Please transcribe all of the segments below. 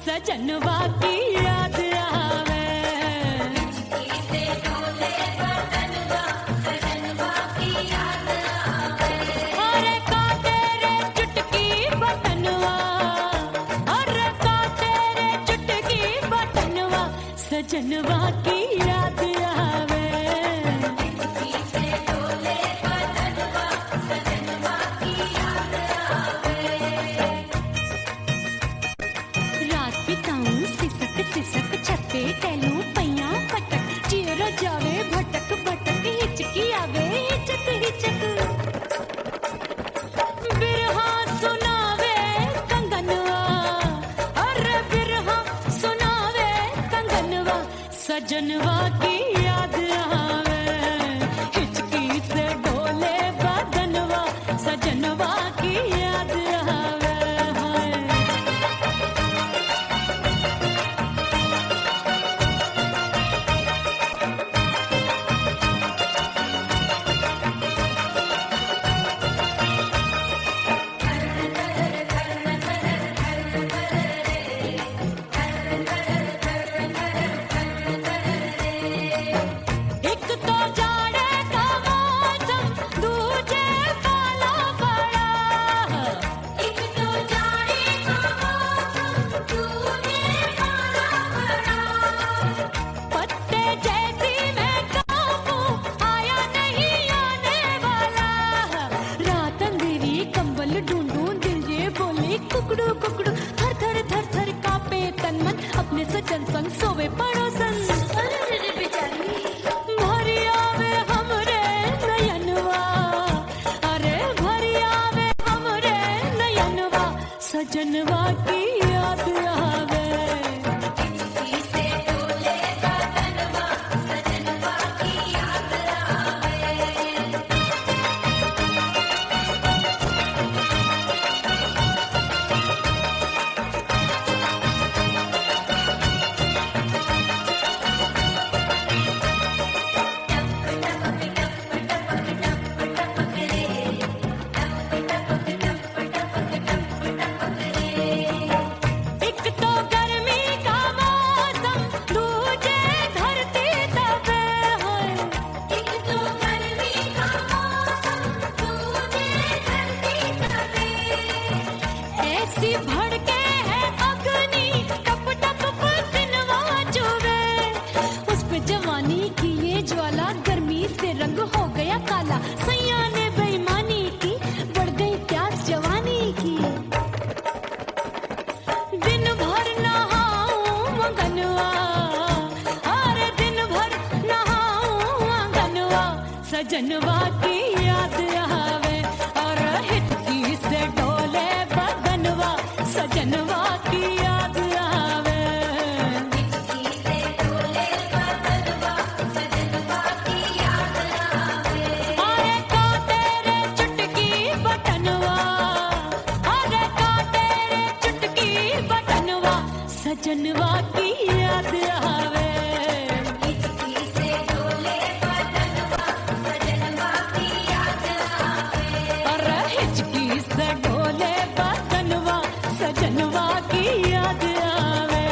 सजनवा की याद आवे, से डोले बदनवा सजनवा की याद आवे। अरे का तेरे चुटकी बटनवा, अरे का तेरे चुटकी बटनवा सजनवा की याद आवे। से डोले बदनवा सजनवा की याद आवे। रात बिताऊं सिसक सिसक छते टहलूं पैया पटक, चेहरा जावे भटक भटक, हिचकी आवे हिचक हिचक। बिरहा सुनावे कंगनवा, अरे बिरहा सुनावे कंगनवा सजनवा की याद आवे। हिचकी से डोले बदनवा सजनवा की याद आवे। हाय एक तो जाड़े का मौसम, दूजे काला पड़ा। एक तो जाने का मौसम, दूजे काला पड़ा। पत्ते जैसी मैं कांपूं, आया नहीं आने वाला। रात अंधेरी कंबल ढूंढूं, दिल ये बोले कुकड़ू कुकड़ू। थर थर थर थर कांपे तन मन, अपने सजन संग सोवे पड़ोसन। अरे बेचारी भरी आवे हमरे नयनवा, अरे भरी आवे हमरे नयनवा सजनवा की याद आवे। से डोले बदनवा सजनवा की याद आवे। एक तो गर्मी का मौसम, दूजे धरती तपे होए। एक तो गर्मी का मौसम, दूजे धरती तपे। ऐसी भड़के है अग्नि, टप टप पसीनवा चुभे। उस पे जवानी की ये ज्वाला, गर्मी से रंग हो गया काला। सैया ने बेईमानी की, बढ़ गई प्यास जवानी की। दिन भर नहाऊं मंगनवा, अरे दिन भर नहाऊं मंगनवा सजनवा की याद आवे। और हिचकी से डोले बदनवा सजनवा की याद आवे। से डोले बदनवा सजनवा की याद आवे। अरे का तेरे चुटकी बटनवा, अरे का तेरे चुटकी बटनवा सजनवा की याद आवे। से डोले बदनवा सजनवा की याद आवे। अरे हिचकी से डोले बदनवा सजनवा की याद आवे।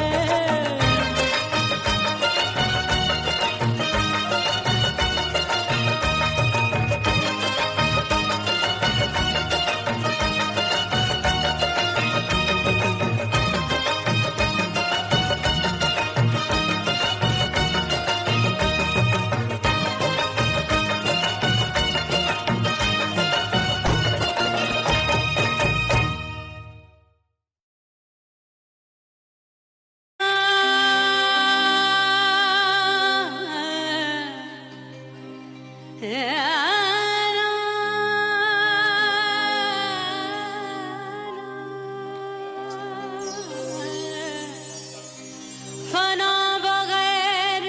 फना बगैर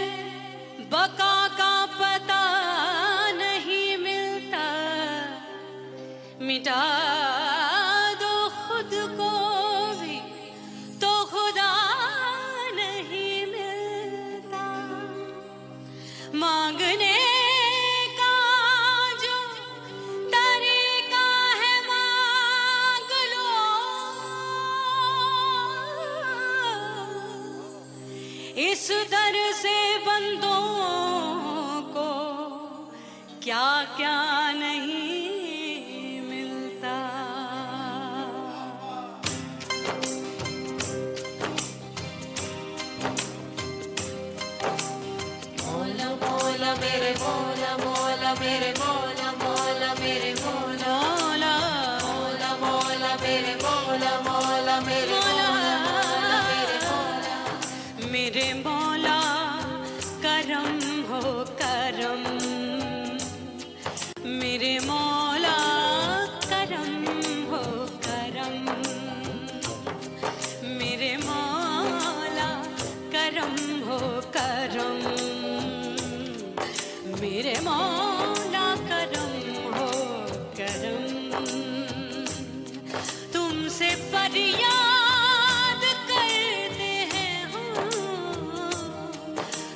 बका का पता नहीं मिलता, मिटा दो खुद को भी इस दर से बंदों को क्या क्या नहीं मिलता। मौला मौला मेरे मौला मौला मेरे मौला मौला मेरे मौला मौला मौला मौला मेरे मौला मौला मेरे मौला मेरे मौला मेरे मौला करम हो करम, मेरे मौला करम हो करम, मेरे मौला करम हो करम, मेरे मौला करम हो करम। तुमसे फरियाद करते हैं हम,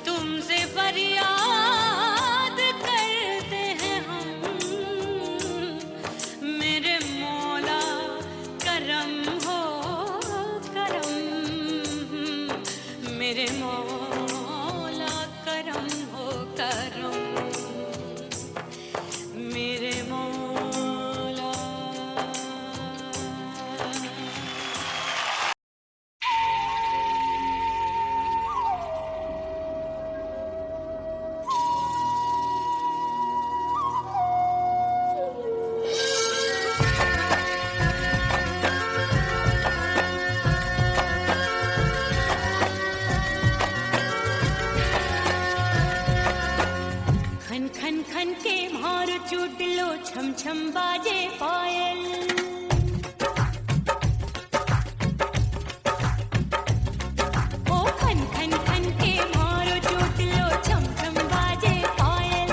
तुमसे फरियाद करते हैं हम, मेरे मौला करम हो करम, मेरे मौला करम हो करम, मेरे मौला। खन खन खन के मार चुटलो छम छम बाजे पायल, ओ खन खन खन के मार चुटलो छम छम बाजे पायल,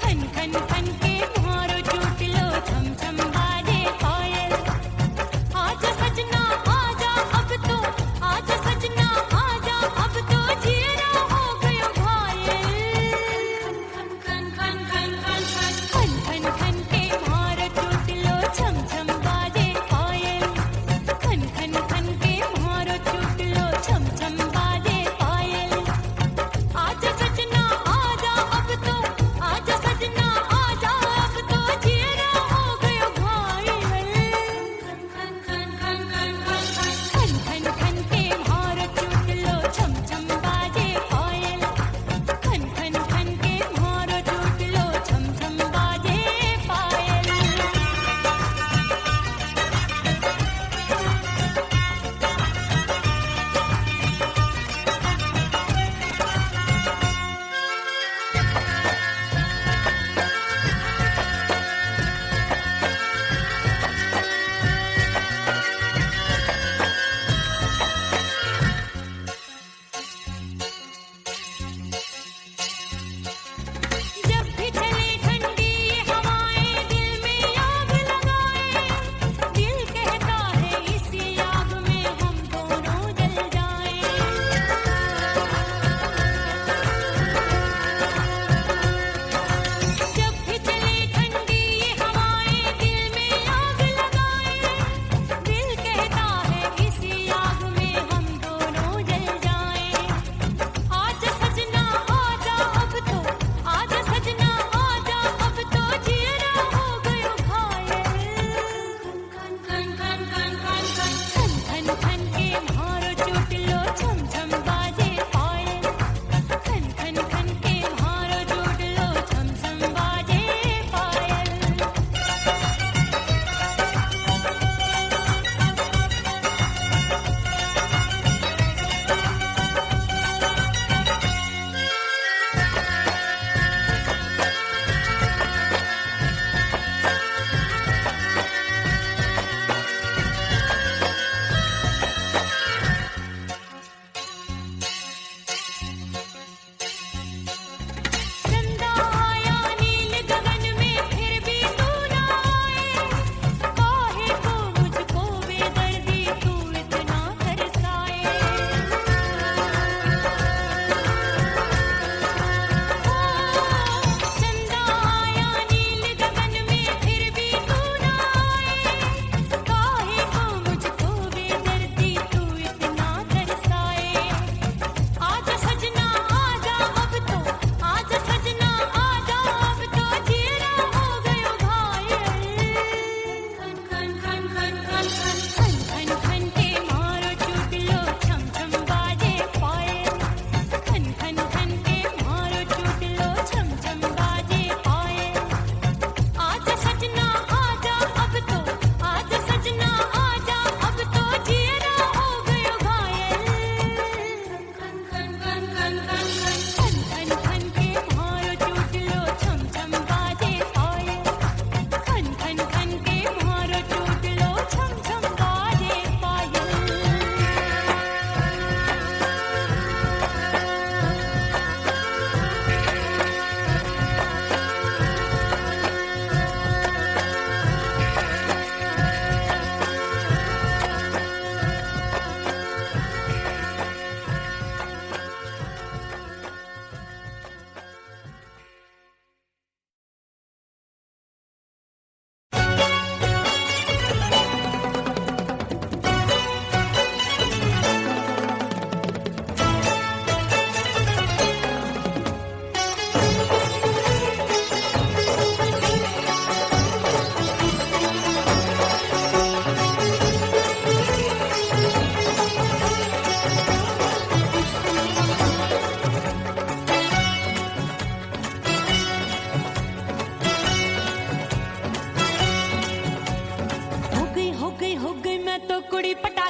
खन खन खन के मार चुटलो छम छम बाजे पायल। आजा सजना आजा अब तो, आजा सजना आजा अब तो, जीरा हो गयो घायल। खन खन खन खन खन खन खन खन के मार चुटलो छम छम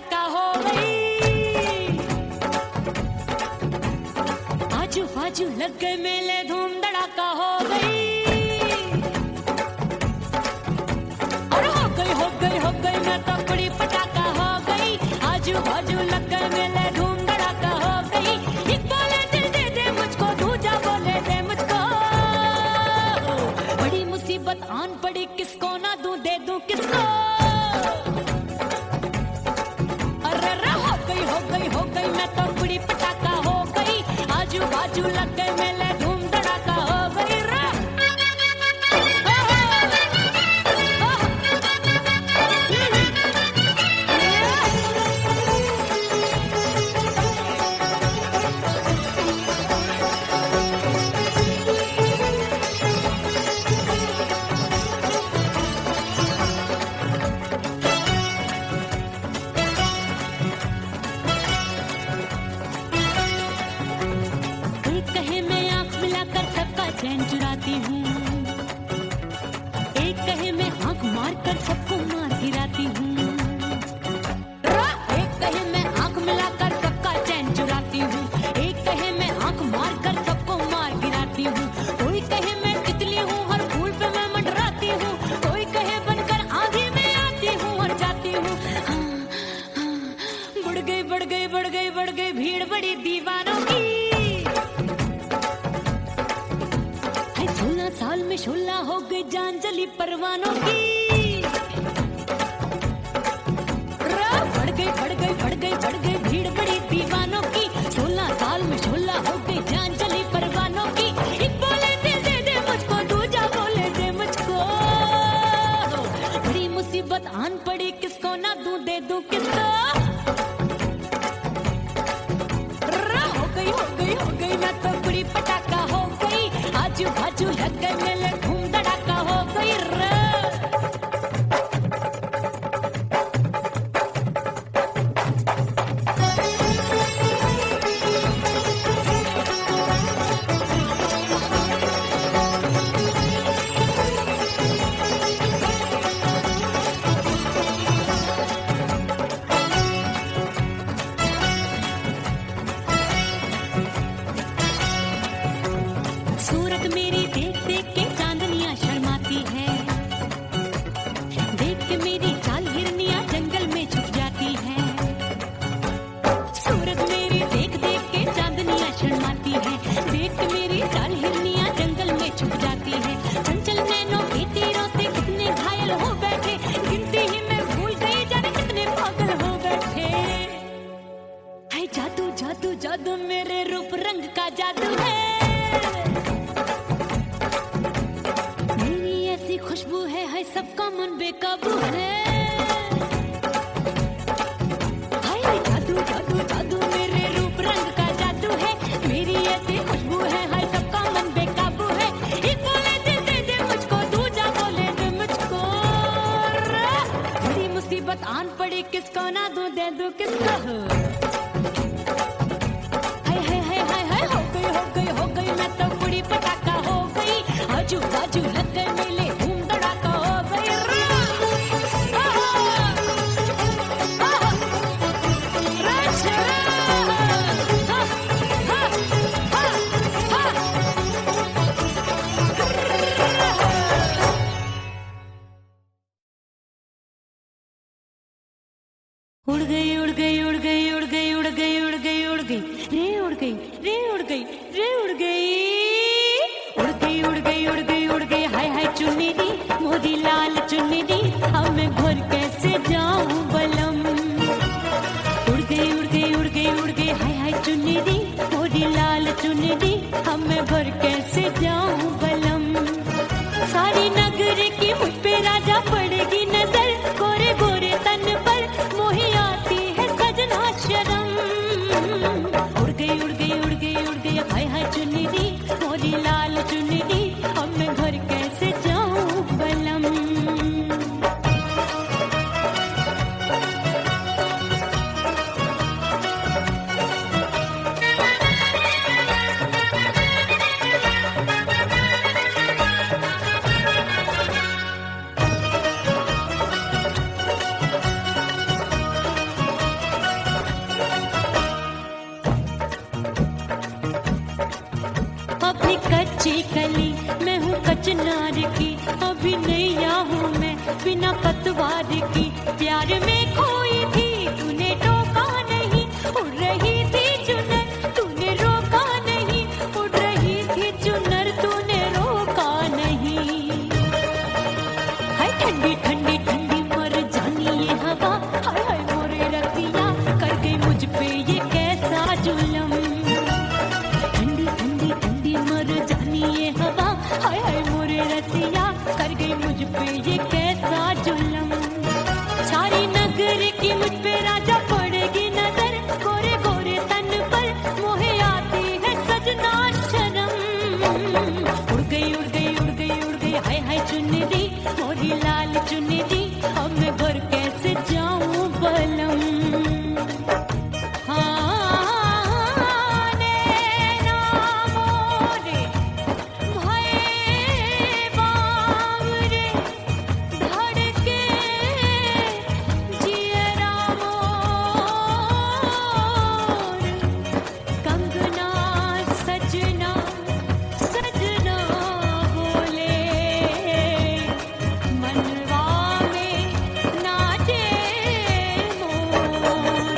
धड़ाका हो गई। आजू बाजू लग गए मेले, धूम धड़ाका हो गई। और हो गई मैं तो बड़ी पटाखा हो गई। आजू बाजू लग गए मेले, धूम धड़ाका हो गई। एक बोले दिल दे दे मुझको, दूजा बोले दे मुझको। बड़ी मुसीबत आन पड़ी, किसको ना दूं दे दूं किसको। अरे हो गई मैं तो बड़ी पटाखा हो गई। आजू बाजू लग गए मेले, धूम धड़ाका हो गई रे। एक कहे मैं आंख मिलाकर सबका चैन चुराती हूँ, एक कहे मैं आंख मारकर सबको मार गिराती हूँ। एक कहे मैं आंख मिलाकर सबका चैन चुराती हूँ, एक कहे मैं आंख मारकर सबको मार गिराती हूँ। कोई कहे मैं तितली हूँ, हर फूल पे मैं मंडराती हूँ। कोई कहे बनकर आंधी में आती हूँ और जाती हूँ। बढ़ गई भीड़ बड़ी दीवानों की। 16 साल में शोला हो गई जान जली परवानों की। बढ़ गई भीड़ बड़ी दीवानों की। 16 साल में शोला हो गई जान जली परवानों की। एक बोले दिल दे दे मुझको, दूजा बोले दे मुझको। बड़ी मुसीबत आन पड़ी, किसको ना दूं दे दूं किसको। हो गई मैं तो बड़ी पटाखा हो गई। आजू बाजू लग गए मेले, धूम धड़ाका हो गई रे। सूरत मेरी देख देख के चांदनियां शर्माती है। देख के मेरी चाल हिरनियां जंगल में छुप जाती है। सूरत मेरी देख देख के चांदनियां शर्माती है। देख के मेरी चाल हिरनियां जंगल में छुप जाती है। चंचल नैनों के तीरों से कितने घायल हो बैठे, गिनती ही मैं भूल गई जाने कितने पागल हो बैठे। है जादू जादू जादू मेरे रूप रंग का जादू है। खुशबू है सबका मन बेकाबू है। हाय जादू जादू जादू मेरे रूप रंग का जादू है। मेरी ऐसी खुशबू है, हाय सबका मन बेकाबू है। एक बोले दिल दे दे मुझको, दूजा बोले दे मुझको। बड़ी मुसीबत आन पड़ी, किसको ना दूं दे दूं किसको। हाय हो गई मैं तो बड़ी पटाखा हो गई। आजू बाजू लग गए मेले, धूम धड़ाका हो गई रे। उड़ गई उड़ गई उड़ गई उड़ गई उड़ गई उड़ गई उड़ गई रे, उड़ गई रे, उड़ गई रे, उड़ गई उड़ गई उड़ गई उड़ गई उड़ गई। हाय हाय चुन्नी दी मोरी लाल चुन्नी दी, अब मैं घर कैसे जाऊं बलम। उड़ गई उड़ गई उड़ गई उड़ गई हाय हाय चुन्नी दी मोरी लाल चुन्नी दी, अब मैं घर कैसे जाऊं बलम। सारी नगर की मुझ पे राजा पड़ेगी नजर, गोरे गोरे तन पर मोही आती है सजना शर्म। उड़ गई उड़ गई उड़ गई उड़ गई हाय हाय चुन्नी दी मोरी लाल चुन्नी दी, अब मैं घर कैसे जाऊं बलम। कच्ची कली मैं हूँ कचनार की, अभी नैया हूँ मैं बिना पतवार की। प्यार में खोई थी तूने टोका नहीं, उड़ रही थी चुनर तूने रोका नहीं, उड़ रही थी चुनर तूने रोका नहीं। हाय ठंडी ठंडी ठंडी मर जानी ये हवा, हाय हाय मोरे रतिया कर गई मुझ पे ये कैसा जुल्म। ठंडी ठंडी ठंडी मर जानी ये हवा, हाय हाय मोरे रतिया कर गई मुझ पे ये कैसा जुल्म। सारी नगर की मुझ पे राजा पड़ेगी नजर, गोरे गोरे तन पर मोहे आती है सजना शर्म। उड़ गई उड़ गई उड़ गई उड़ गई हाय हाय चुनरी मोरी लाल चुनरी, अब मैं घर कैसे जाऊं बलम। हाँ नैना मोरे भये बावरे, धड़के जियरा मोर, कंगना सजना सजना बोले, मनवा में नाचे मोर।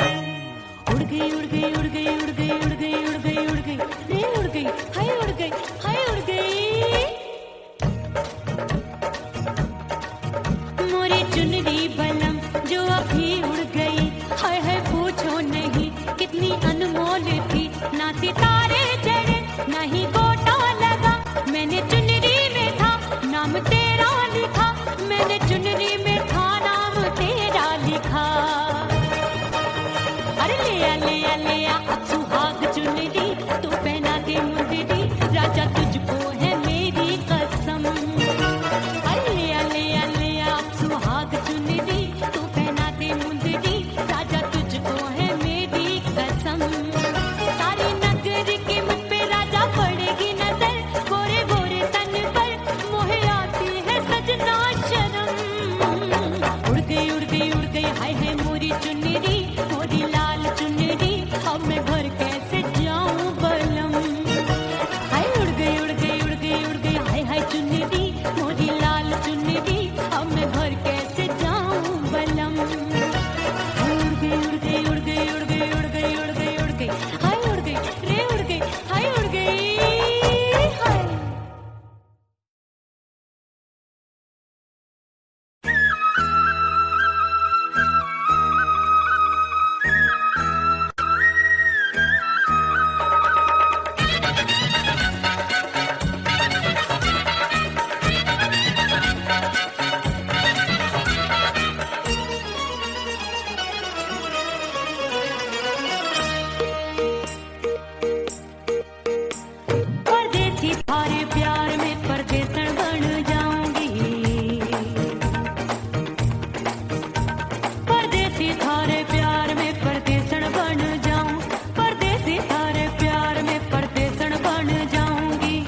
उड़ गई उड़ गई उड़ गई उड़ गई उड़ गई उड़ गई उड़ गई रे उड़ गई हाय उड़ गई हाय उड़ गई। मोरी चुनरी बलम जो अभी उड़ गई, हाय हाय पूछो नहीं कितनी अनमोल थी। ना सितारे जड़े ना ही गोटा लगा, मैंने चुनरी में था नाम तेरा लिखा, मैंने चुनरी में था नाम तेरा लिखा। अरे ले आ ले आ ले आ अब सुहाग चुनरी, तू पहना दे मुंदरी राजा तुझको है मेरी कसम। अरे ले आ ले आ ले आ अब सुहाग चुनरी, तू पहना दे मुंदरी राजा तुझको है मेरी कसम। सारी नगर की मुझ पे राजा पड़ेगी नजर, गोरे गोरे तन पर मोहे आती है सजना शर्म। उड़ गई उड़ गई उड़ गई हाय हाय मोरी चुनरी मोरी लाल चुनरी, अब मैं घर कैसे जाऊं बलम। हाय उड़ गई उड़ गई उड़ गई उड़ गई हाय हाय चुनरी मोरी लाल चुनरी, अब मैं घर कैसे जाऊं बलम। हाय उड़ गई उड़ गई उड़ गई उड़ गई उड़ गई उड़ गई उड़ गई हाय उड़ गई रे उड़ गई हाय उड़ गई हाय। परदेसी थारे प्यार में परदेसन बन जाऊंगी, परदेसी थारे प्यार में परदेसन बन जाऊं, परदेसी थारे प्यार में परदेसन बन जाऊंगी।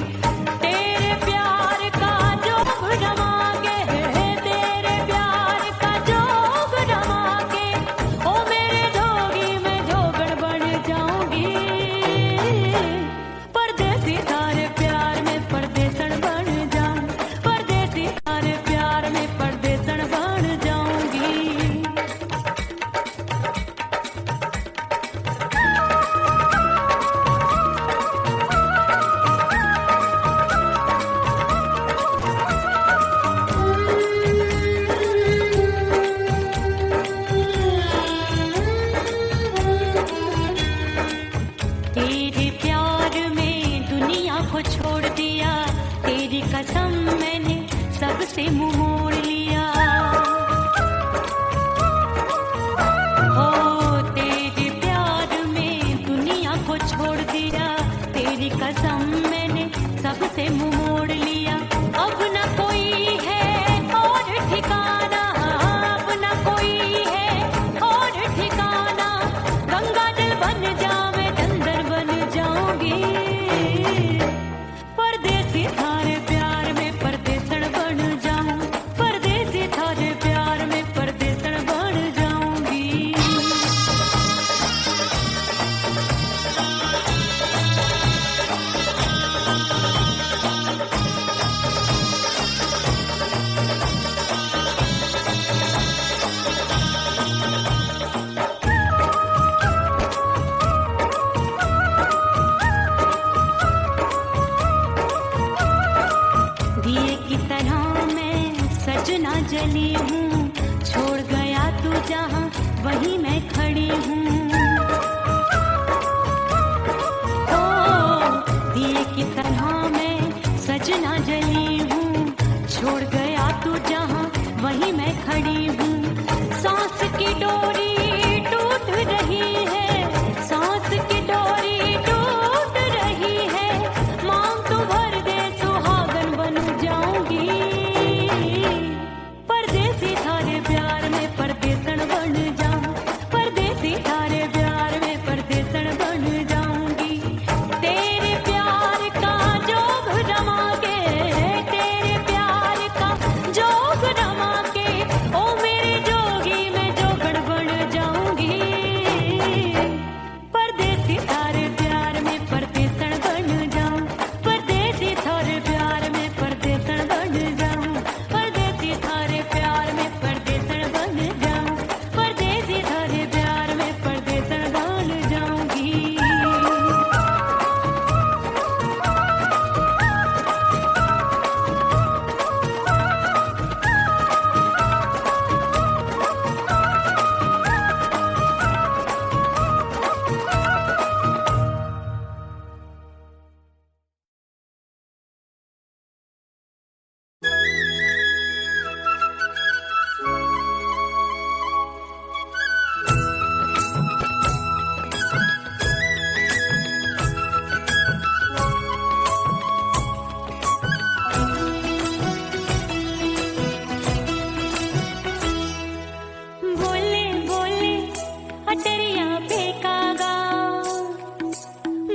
तेरे प्यार का जोग रमा के, तेरे प्यार का जोग रमा के, ओ मेरे जोगी मैं जोगण बन जाऊंगी। परदेसी थारे प्यार में परदेसन बन जाऊं, परदेसी थारे प्यार में परदेसन बन जाऊंगी। तेरे प्यार में दुनिया को छोड़ दिया, तेरी कसम मैंने सबसे मुंह मोड़ लिया। हो तेरे प्यार में दुनिया को छोड़ दिया, तेरी कसम मैंने सबसे मुंह मोड़ लिया। अब न कोई है और ठिकाना, अब न कोई है और ठिकाना, गंगा जल बन जावे चंदन बन जाऊंगी। परदेसी थारे प्यार में परदेसन बन जाऊं, परदेसी थारे प्यार में परदेसन बन जाऊंगी। थारे प्यार में परदेसन बन जाऊंगी। तेरे प्यार का जोग जमा के, तेरे प्यार का जोग जमा के, ओ मेरे जोगी मैं जोगण बन जाऊंगी। परदेसी थारे प्यार में परदेसन बन जाऊं, परदेसी थारे प्यार में परदेसन बन जाऊं, परदेसी थारे प्यार में परदेसन बन जाऊं, परदेसी थारे प्यार में परदेसन बन जाऊंगी। बोले बोले अटरिया पे कागा,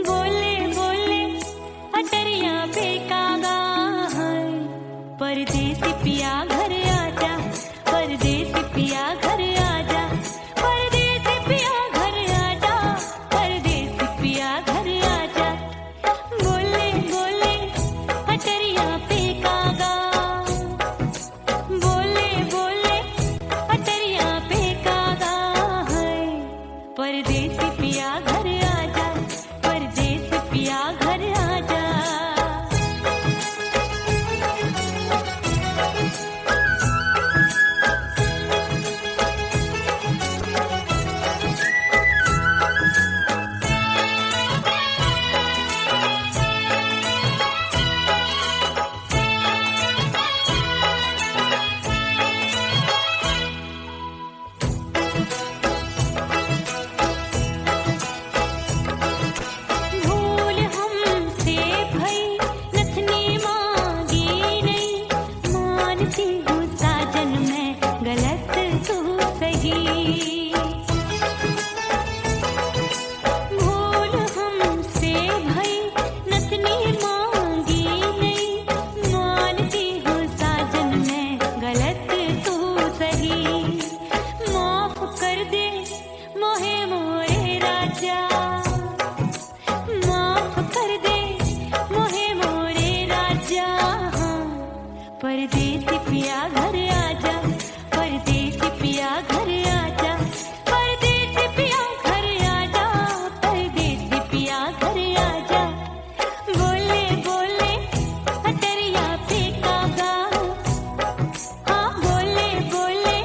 बोले बोले अटरिया पे कागा, परदेसी पिया घर आजा, परदेसी पिया घर आजा, परदेसी पिया घर आजा, परदेसी पिया घर आजा। बोले बोले अटरिया पे कागा, बोले बोले अटरिया पे कागा, परदेसी पिया घर आजा, परदेसी पिया घर आजा। भूल हमसे भई नथनी मांगी नहीं, मानती हूँ साजन मैं गलत तू सही। भूल हमसे भई नथनी मांगी नहीं, मानती हूँ साजन मैं गलत तू सही। माफ कर दे मोहे मोरे राजा, माफ कर दे मोहे मोरे राजा, परदेसी पिया घर आजा, परदेसी पिया घर आजा, परदेसी पिया घर आजा, परदेसी पिया घर आजा। बोले बोले अटरिया पे कागा, हाँ बोले बोले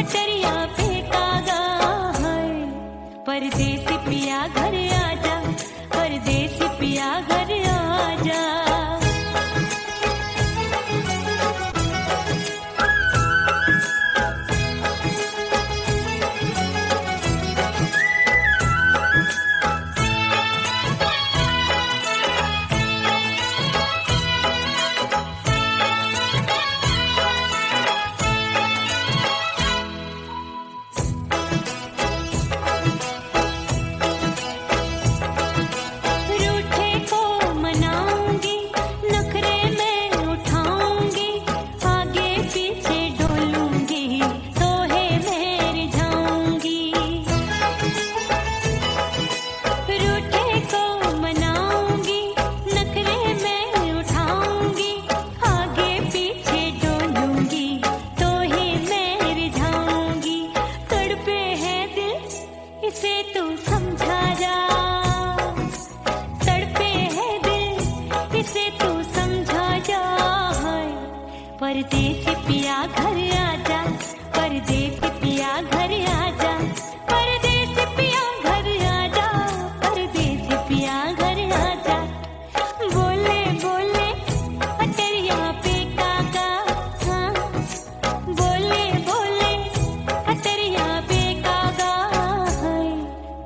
अटरिया पे कागा, परदेसी पिया घर आजा, परदेसी पिया घर आजा। रूठे को मनाऊंगी, नखरे में उठाऊंगी, आगे पीछे डोलूंगी, तोहे में रिझाऊंगी। रूठे को मनाऊंगी, नखरे में उठाऊंगी, आगे पीछे डोलूंगी, तोहे में रिझाऊंगी। तड़पे है दिल इसे तू समझा जा, तड़पे है दिल इसे तू समझा जा, परदेसी पिया घर आजा, परदेसी पिया घर आजा, परदेसी पिया घर आजा, परदेसी पिया घर आजा। बोले बोले अटरिया पे कागा, हाँ बोले बोले अटरिया पे कागा,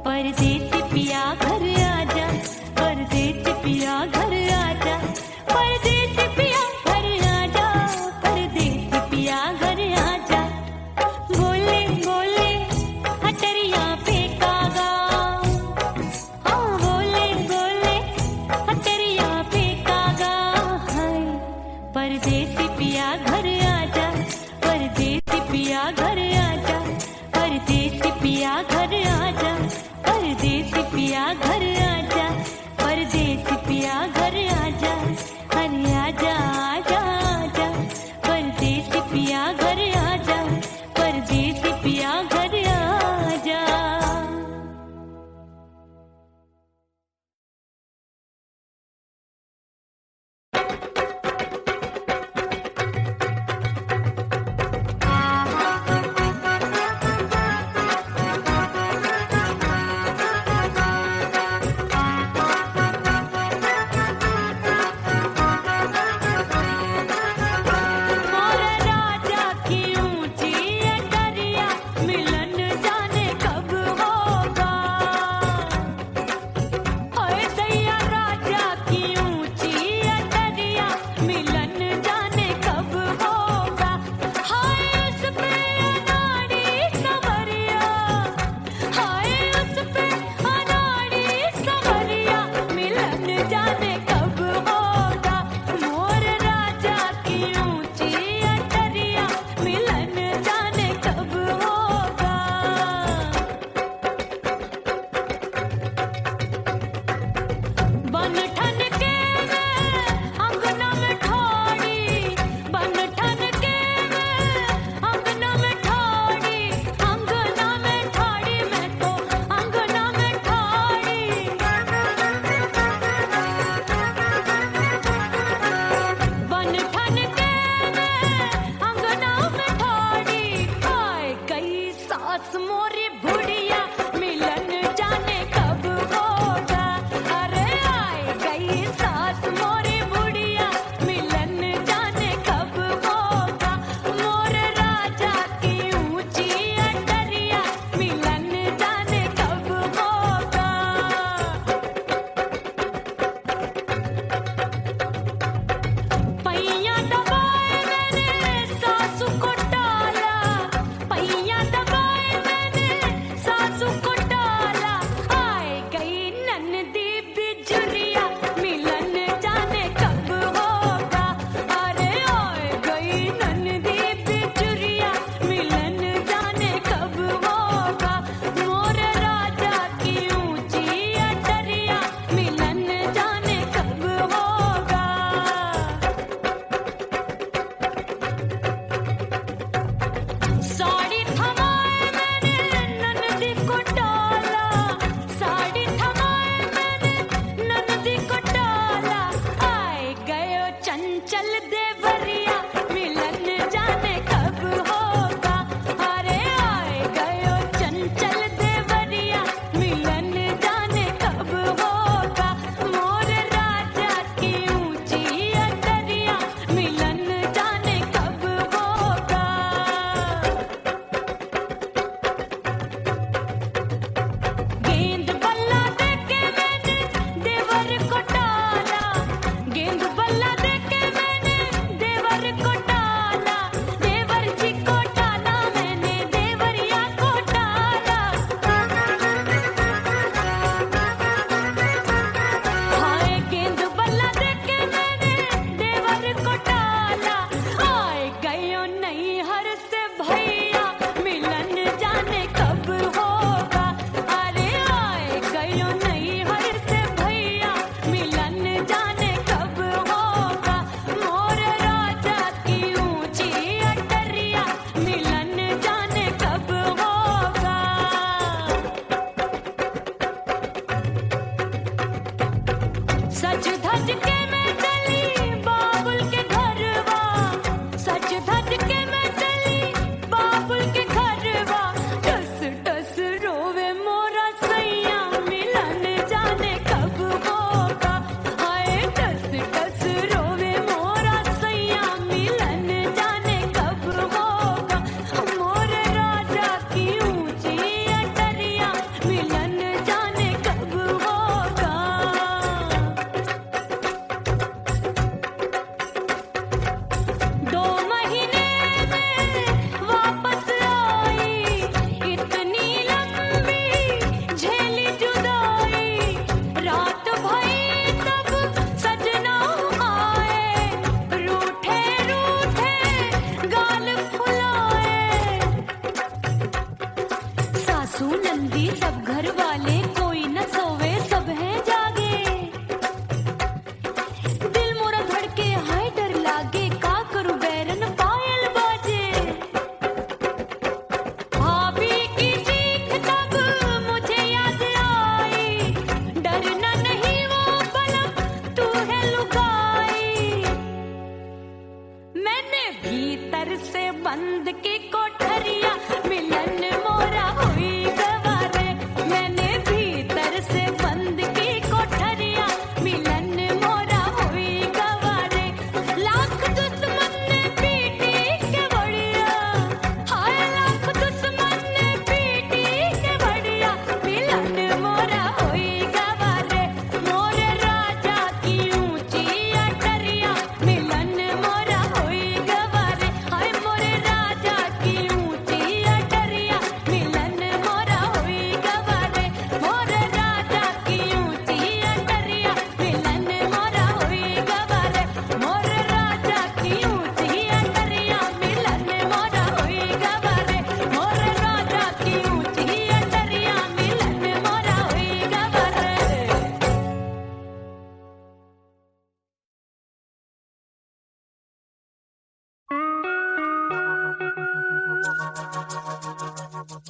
परदेसी पिया घर आजा, परदेसी पिया घर आजा, परदेसी पिया घर आजा, परदेसी पिया घर आजा। बोले बोले परदेसी पिया घर आजा, परदेसी पिया घर आजा, अरे आजा आजा आजा, परदेसी पिया घर आजा, परदेसी पिया घर आजा।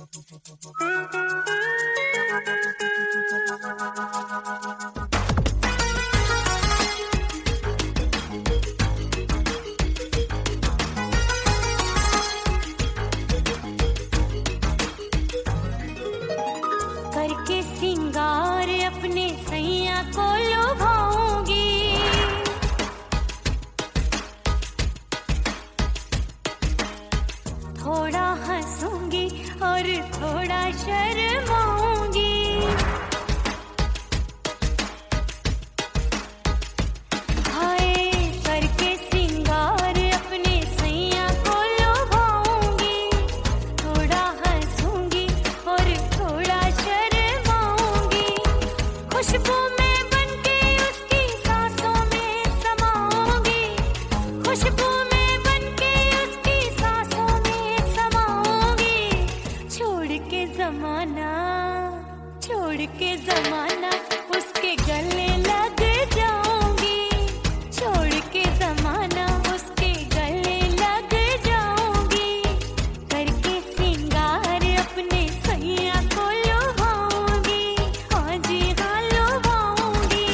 करके सिंगार अपने सैया को लुभाऊंगी, थोड़ा हंसूंगी और थोड़ा शर्माऊंगी। हाय करके सिंगार अपने सैया को लुभाऊंगी, थोड़ा हंसूंगी और थोड़ा शर्माऊंगी। खुशबू में बनके उसकी सांसों में समाऊंगी, खुशबू में बनके उसकी सांसों में समाऊंगी। छोड़ के जमाना उसके गले लग जाऊंगी, छोड़ के जमाना उसके गले लग जाऊंगी। करके सिंगार अपने सैया को लुभाऊंगी, हाँ जी हाँ लुभाऊंगी।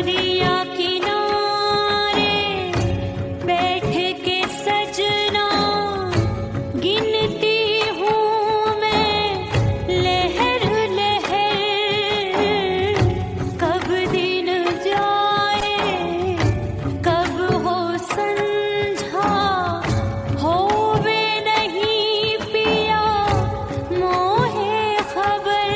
दरिया किनारे बैठ के सजना गिनती हूँ मैं लहर लहर, कब दिन जाए कब हो संझा, होवे नहीं पिया मोहे खबर।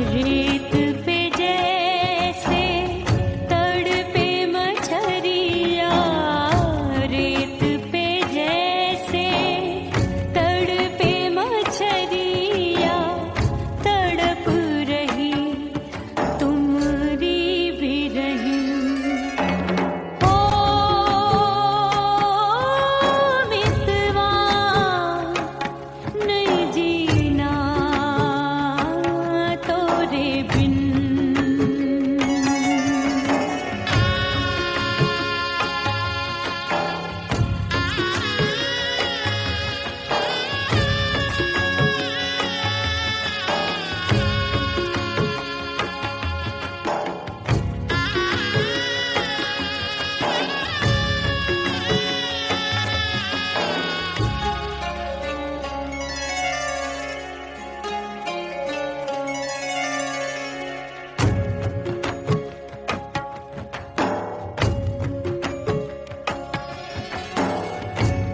रेत पे जैसे तड़पे मछरिया, रेत पे जैसे तड़पे मछरिया, तड़प रही तुम्हारी भी रही। ओ मितवा नहीं जीना तोरे बिन।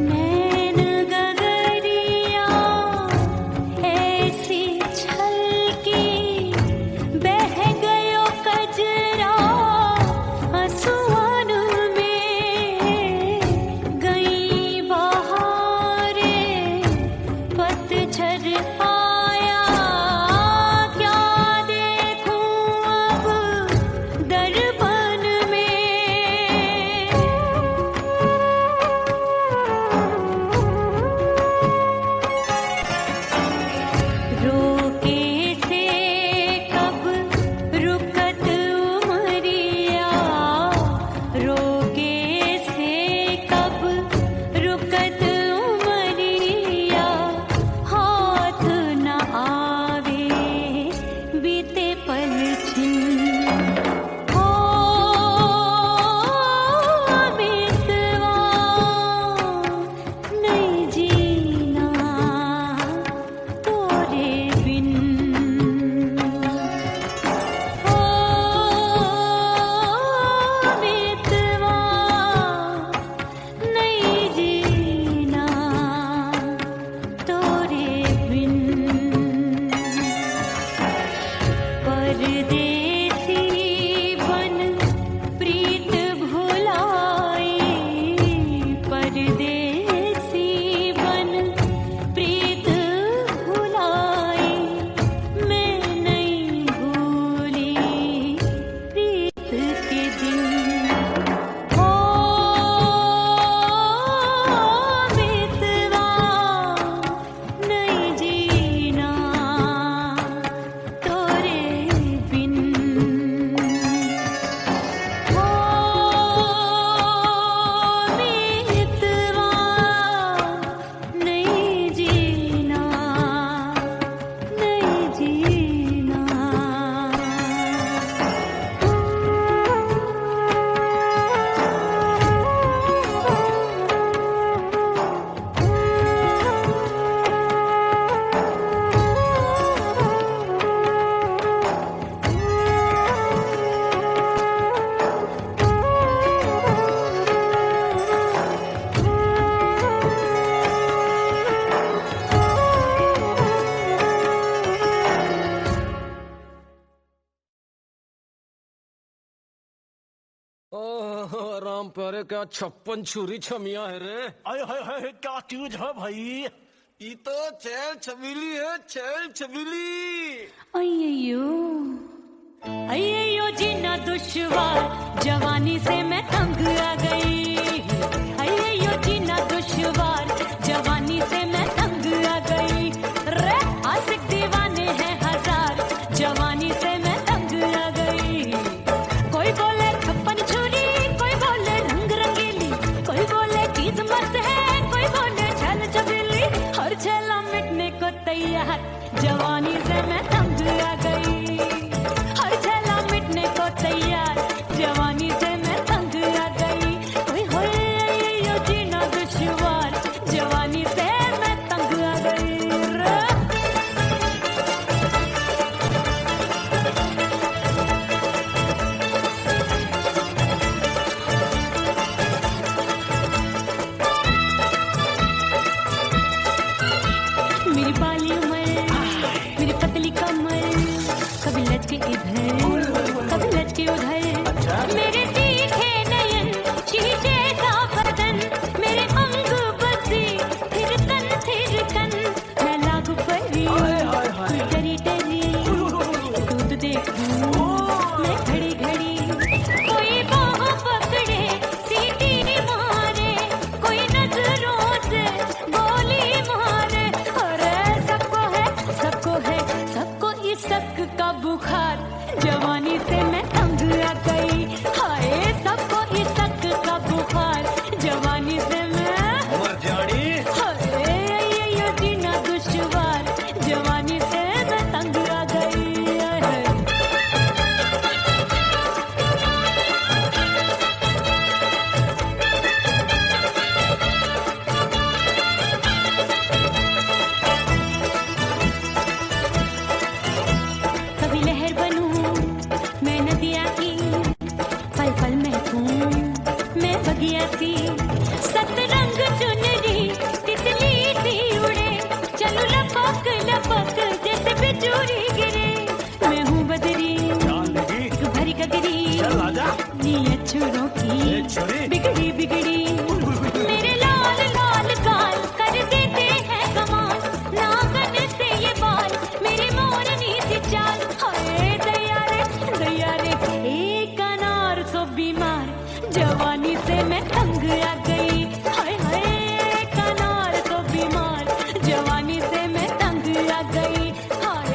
नैन गगरिया ऐसी छलकी, बह गयो कजरा आंसुओं में। गई बहारे पतझर आया, क्या देखूं अब दर्पण में। रोके से कब रुकत उमरिया, रोके से कब रुकत उमरिया, हाथ न आवे बीते पल छिन। ओ मितवा नहीं जीना तोरे बिन। ओ मितवा नहीं जीना तोरे बिन। परदेसी बन प्रीत भुलाई, परदेसी बन प्रीत भुलाई, मैं नहीं भूली प्रीत के दिन। ओ मितवा नहीं जीना तोरे बिन। ओ मितवा नहीं जीना, नहीं जीना। ओह राम प्यारे, क्या 56 छुरी छमिया है रे। हाय हाय हाय, क्या चीज है भाई? ये तो चैल छबीली है, चैल छबीली। अय्यो अय्यो जीना दुश्वार, जवानी से मैं तंग आ गई। अय्यो जीना दुश्वार, जवानी से मैं तंग आ गई। रे आशिक दीवाने हैं हजार, जवानी से मैं तंग आ गई। कोई बोले 56 छुरी, कोई बोले रंग रंगीली, कोई बोले चीज मस्त है, कोई बोले छल छबीली। हर छला मिट तैयार, जवानी से मैं तंग आ गई। हर झेला मिटने को तैयार, जवानी से मैं तंग आ गई। ओए होए ये जीना दुश्वार, जवानी से मैं तंग आ गई। मेरी बाली उम्र, मेरी पतली कमर, कभी लचके इधर कभी लचके उधर। मेरे तीखे नयन, शीशे सा बदन, मेरे अंग बसी थिरकन थिरकन। मैं लागू परी डरी डरी, दूध देखूं मैं घड़ी घड़ी। कोई बाहों पकड़े सीटी मारे, कोई नजरों से गोली मारे। अरे सबको इसक का बुखार, जवानी से मैं तंग आ गई। हाय सबको इसक का बुखार, जवानी से मैं मर जानी। हाय ये जीना दुश्वार, जवानी से मैं तंग आ गई। कभी लहर बनूं मैं नदिया की, पल पल महकूं मैं बगिया सी। सतरंग चुनरी तितली सी उड़े, चलूं लपक लपक जैसे बिजुरी गिरे। मैं हूँ बदरी एक भरी गगरी, नीयत छुरों की बिगड़ी बिगड़ी। मेरे लाल लाल गाल कर देते हैं कमाल, नागन से ये बाल मेरी मोरनी सी चाल। हाय दया रे एक अनार सो बीमार, जवानी से मैं तंग आ गई। हाय हाय एक अनार सो बीमार, जवानी से मैं तंग आ गई। हाय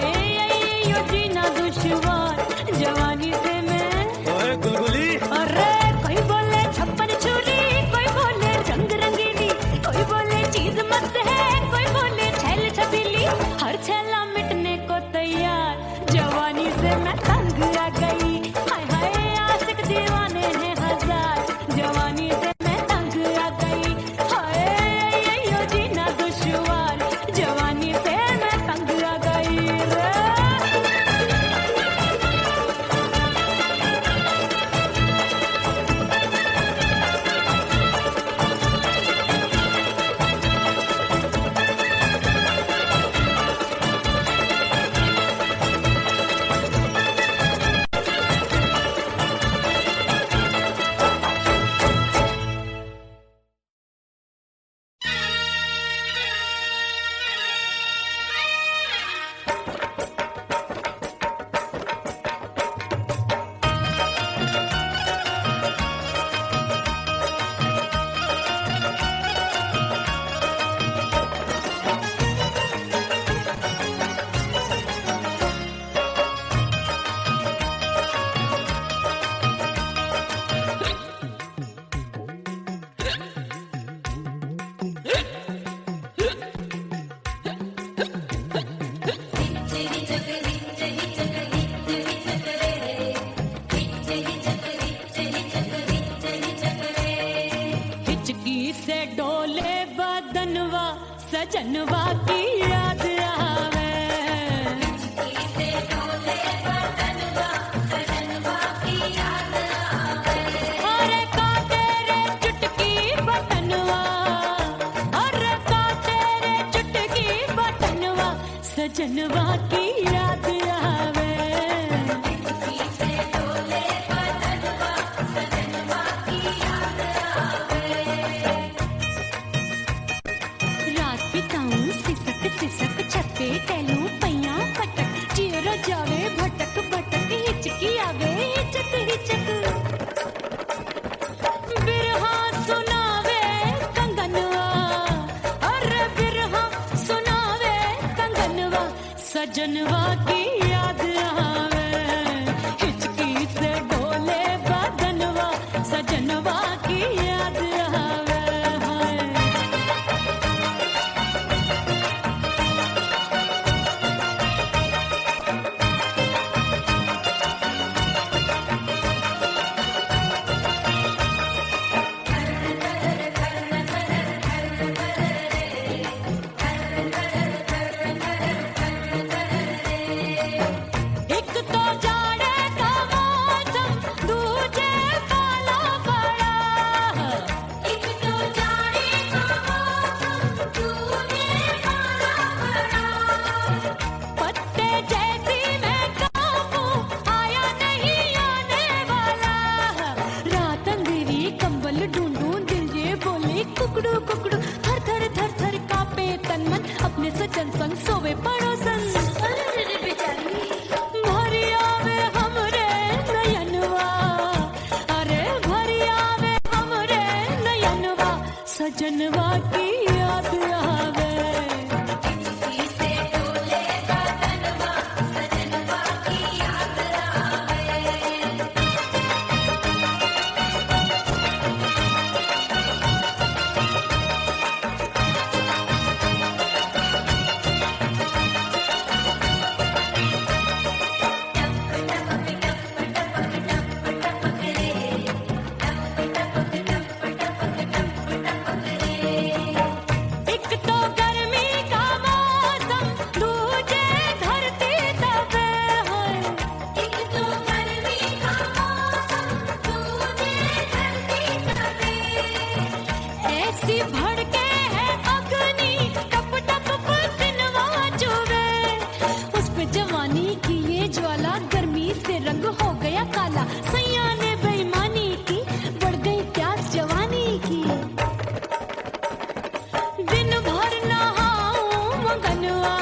यो जीना दुश्वार, जवानी से मैं। ओए गुलगुली, अरे कोई बोले छप्पन छुरी, कोई बोले रंग रंगीली, कोई बोले चीज मस्त है, कोई बोले छैल छबीली। हर छैला मिटने को तैयार, जवानी से मैं तंग आ गई। हाय हाय आशिक दीवाने हैं हजार, जवानी से मैं तंग आ गई। हाय यो जीना दुश्वार, जवानी से मैं तंग आ गई रे। सजनवा की याद आवे, अरे का तेरे चुटकी बटनवा, अरे का तेरे चुटकी बटनवा, सजनवा की याद आवे। सिसक छत्ते टेलू पैया पटक, चिर जावे भटक भटक, हिचकी आवे हिचक हिचक। बिरहा सुनावे कंगनवा, अरे बिरहा सुनावे कंगनवा, सजनवा की याद आवे। हिचकी से डोले बदनवा, सजनवा की याद आवे। सजन संग सोवे पड़ोसन भरी आवे हमरे नयनवा अरे भरी आवे हमरे नयनवा सजनवा की याद आवे एक तो गर्मी का मौसम दूजे धरती तबे है एक तो गर्मी का मौसम दूजे धरती तबे ऐसी भड़के है अग्नि टप टप पसीनवा चुवे उस पे जवानी की ये ज्वाला गर्मी से रंग हो गया काला सैया ने बेईमानी की बढ़ गई प्यास जवानी की दिन भर नहाऊं आंगनवा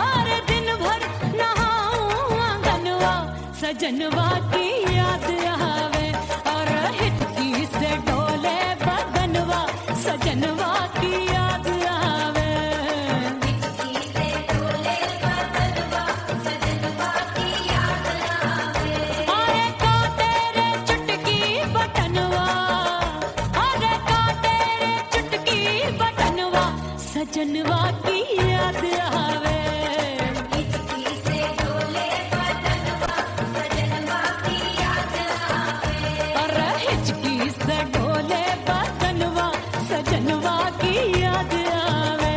अरे दिन भर नहाऊं आंगनवा सजनवा की याद आवे और हिचकी से डोले बदनवा सजनवा की याद आवे हिचकी से डोले बदनवा सजनवा की याद आवे अरे का तेरे चुटकी बटनवा अरे का तेरे चुटकी बटनवा सजनवा की याद आवे हिचकी से डोले बदनवा सजनवा की याद आवे अरे हिचकी से डोले बदनवा सजनवा की याद आवे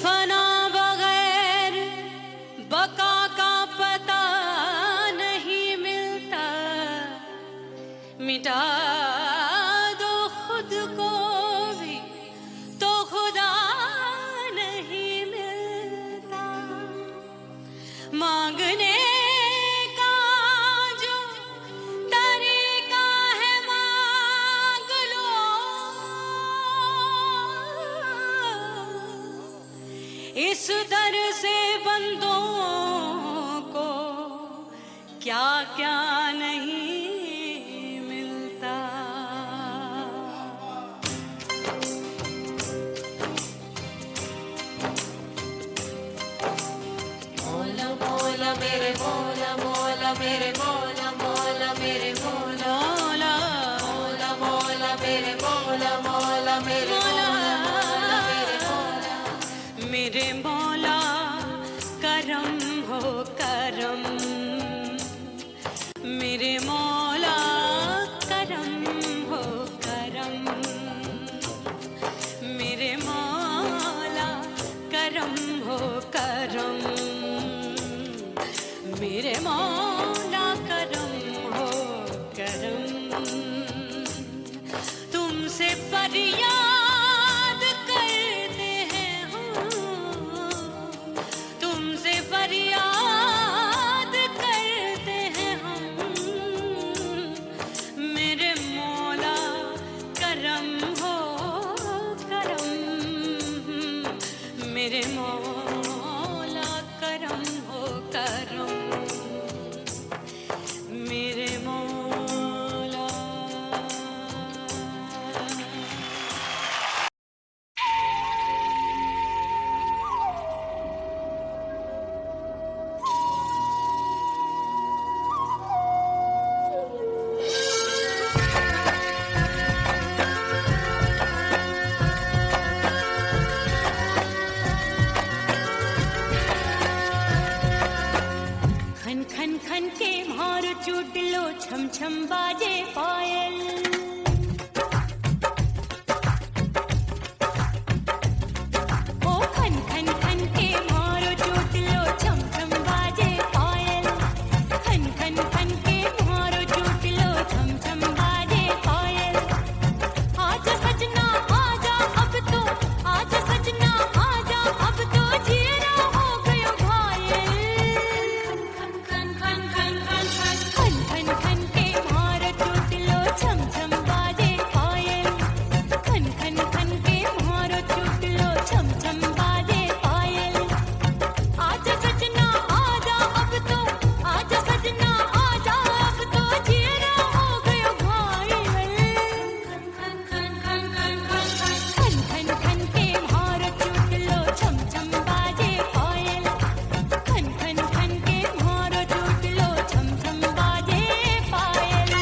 फना बगैर बका का पता नहीं मिलता मिटा दो खुद को भी तो खुदा नहीं मिलता मांगने का जो तरीका है मांग लो इस दर से बंदों को क्या क्या नहीं मिलता मौला मौला मेरे मौला मौला मेरे मौला मौला मेरे मौला मौला मौला मौला मेरे मौला मौला मेरे मौला मौला मेरे मौला मेरे मौला करम हो करम मेरे मौला करम हो करम मेरे मौला करम हो करम मेरे मौला करम हो करम तुमसे फरियाद करते हैं हम तुमसे फरियाद करते हैं हम मेरे मौला करम हो करम मेरे मौला चूट लो छम छम बाजे पायल ओ खन खन खन के मारो चूट लो छम छम बाजे पायल खन खन खन के मारो चूट लो छम छम बाजे पायल आजा सजना आजा अब तो आजा सजना आजा अब तो जीना हो गयो घायल खन खन खन खन खन खन खन खन के मारो चूट लो छम छम बाजे पायल खन खन खन के मारो चूट लो छम छम बाजे पायल आजा सजना आजा अब तो आजा सजना आजा अब तो जीना हो गयो घायल खन खन खन खन खन खन खन खन के मारो चूट लो छम छम बाजे पायल खन खन खन के मारो चूट लो छम छम बाजे पायल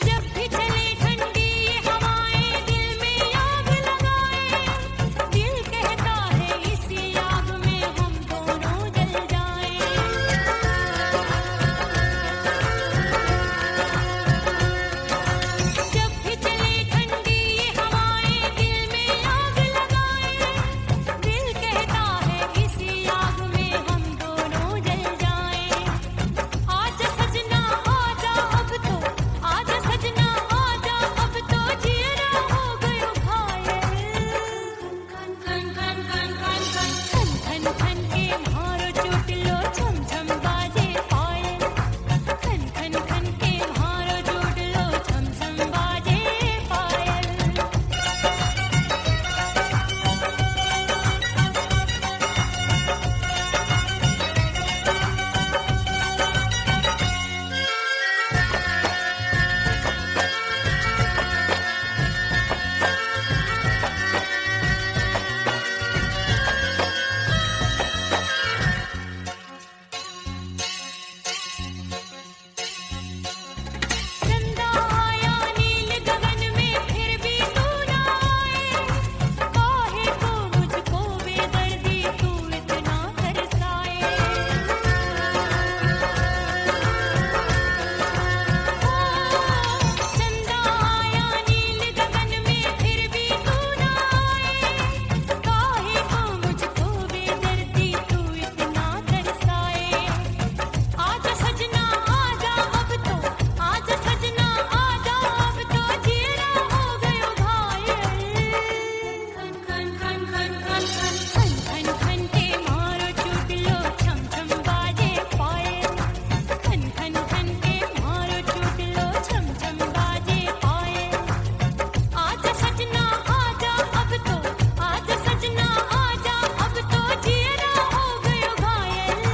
जब भी चले ठंडी ये हवाएं दिल में आग लगाए दिल कहता है इसी आग में हम दोनों जल जाएं जब भी चले ठंडी ये हवाएं दिल में आग लगाए दिल कहता है इसी आग में हम दोनों जल जाएं आजा सजना आजा अब तो आजा सजना आजा अब तो जीना हो गयो घायल खन खन खन खन खन खन खन खन के मारो चूट लो छम छम बाजे पायल खन खन खन के मारो चूट लो छम छम बाजे पायल चंदा आया नील गगन में फिर भी तू ना आए काहे को मुझको बेदर्दी तू इतना तरसाए चंदा आया नील गगन में फिर भी तू ना आए काहे को मुझको बेदर्दी तू इतना तरसाए आजा सजना आजा अब तो आजा सजना आजा अब तो जीना हो गयो घायल खन खन खन खन खन खन खन खन के मारो चूट लो छम छम बाजे पायल खन खन खन के मारो चूट लो छम छम बाजे पायल आजा सजना आजा अब तो आजा सजना आजा अब तो जीना हो गयो घायल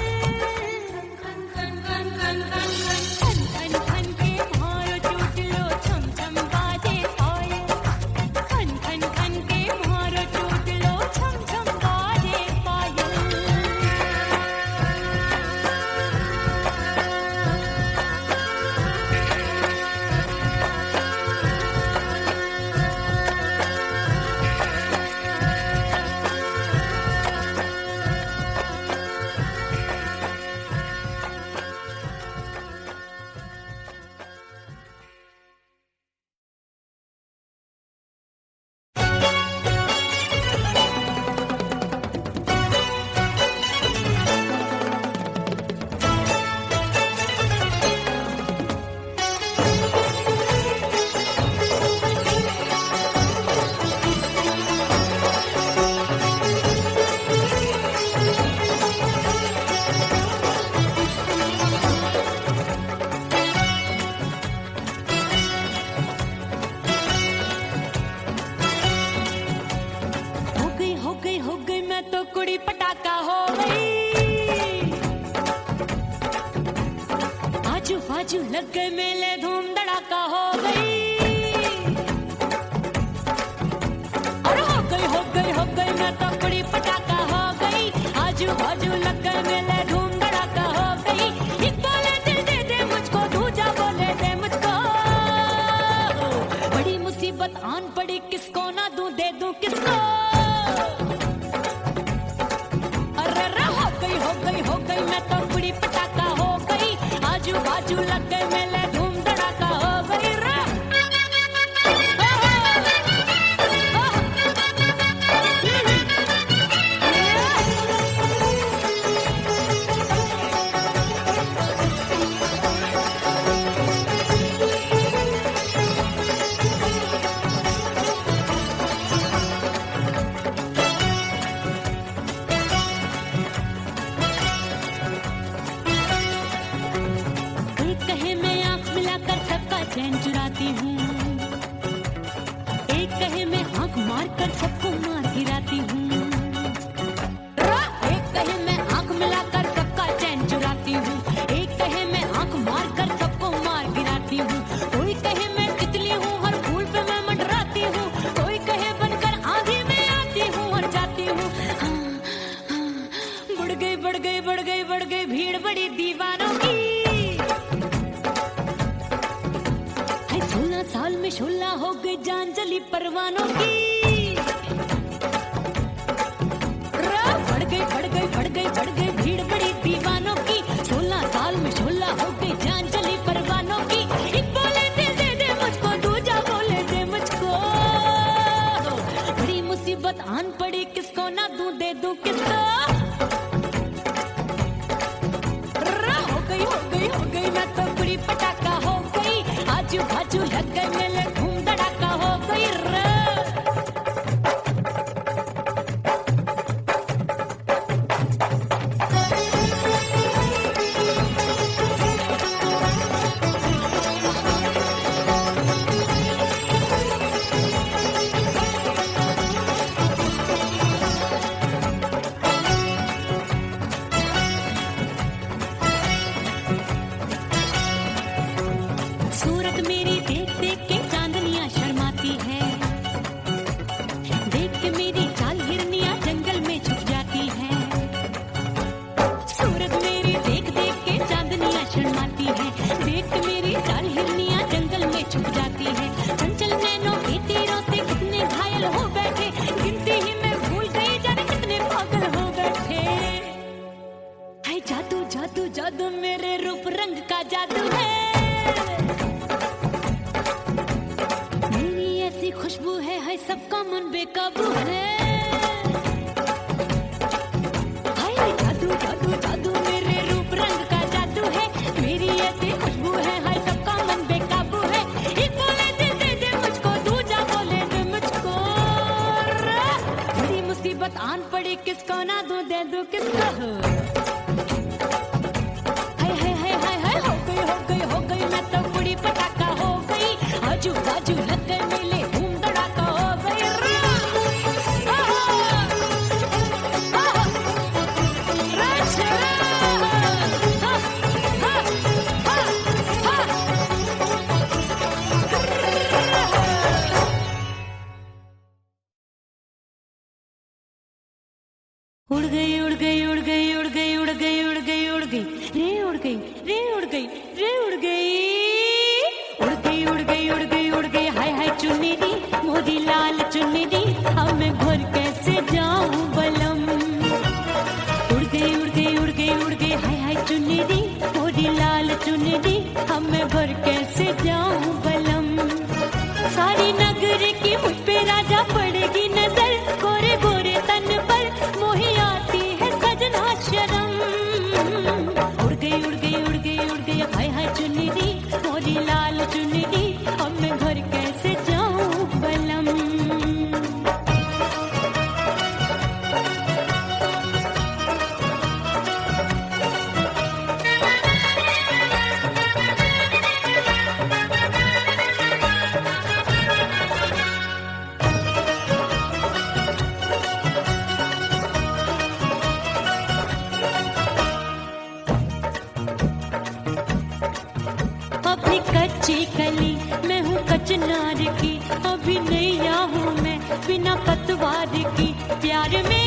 खन खन खन खन खन खन खन खन के मारो चूट लो छम छम बाजे पायल खन खन खन के मारो चूट लो छम छम बाजे पायल हो गई मैं तो कुड़ी पटाका हो गई आजू बाजू लग गए मेले धूम धड़ाका हो गई बड़ी पटाखा हो गई, आजू बाजू लग गए मेले, धूम धड़ाका हो गई। एक बोले दिल दे दे मुझको, दूजा बोले दे मुझको। बड़ी मुसीबत आन पड़ी, किसको ना दूं दे दूं किसको। अरे हो गई मैं तो बड़ी पटाखा हो गई, आजू बाजू लग गए मेले, धूम धड़ाका हो गई रे। चैन चुराती हूँ, एक कहे मैं आंख मार कर सबको मार गिराती हूँ। एक कहे मैं आंख मिलाकर सबका चैन चुराती हूँ, एक कहे मैं आंख मार कर सबको मार गिराती हूँ। कोई कहे मैं तितली हूँ, हर फूल पे मैं मंडराती हूँ। कोई कहे बनकर आंधी में आती हूँ और जाती हूँ। बढ़ गई भीड़ बड़ी दीवानों की। 16 साल में शोला हो गई, जान जली परवानों की। बढ़ गई भीड़ बड़ी दीवानों की। 16 साल में शोला हो गई, जान जली परवानों की। एक बोले दिल दे दे मुझको, दूजा बोले दे मुझको। बड़ी मुसीबत आन पड़ी, किसको ना दूं दे दूं किसको। हो गई मैं तो बड़ी पटाखा हो गई, आजू बाजू लग गए मेले, धूम धड़ाका हो गई रे। सूरत मेरी देख देख के चांदनियां शर्माती है, देख के मेरी चाल हिरनियां जंगल में छुप जाती है। सूरत मेरी देख देख के चांदनियां शर्माती है, देख के मेरी चाल हिरनियां जंगल में छुप जाती है। चंचल नैनों के तीरों से कितने घायल हो बैठे, गिनती ही मैं भूल गई जाने कितने पागल हो बैठे। है जादू जादू जादू मेरे रूप रंग का जादू है, खुशबू है सबका मन बेकाबू है। हाय जादू जादू जादू मेरे रूप रंग का जादू है, मेरी ऐसी खुशबू है सबका मन बेकाबू है। एक बोले दे दे मुझको, दूजा बोले दे मुझको। बड़ी मुसीबत आन पड़ी, किसको ना दूं दे दूं किसको। हो गई मैं तो बड़ी पटाखा हो गई, आजू बाजू लग गए मेले, उड़ गई उड़ गई उड़ गई उड़ गई उड़ गई उड़ गई उड़ गई रे उड़ गई रे उड़ गई रे उड़ गई उड़ गई उड़ गई उड़ गई उड़ गई। हाय हाय चुन्नी दी मोदी लाल चुन्नी दी, अब मैं घर कैसे जाऊं बलम। उड़ गई उड़ गई उड़ गई उड़ गई हाय हाय चुन्नी दी मोदी लाल चुन्नी दी, अब मैं घर कैसे जाऊं बलम। सारी नगर की मुझ पे राजा पड़ेगी नजर, गोरे गोरे तन पर मोही आती है सजना शर्म। उड़ गई उड़ गई उड़ गई उड़ गई हाय हाय चुन्नी दी मोरी लाल चुन्नी दी, अब मैं घर कैसे जाऊं बलम। कच्ची कली मैं हूँ कचनार की, अभी नैया हूँ मैं बिना पतवार की। प्यार में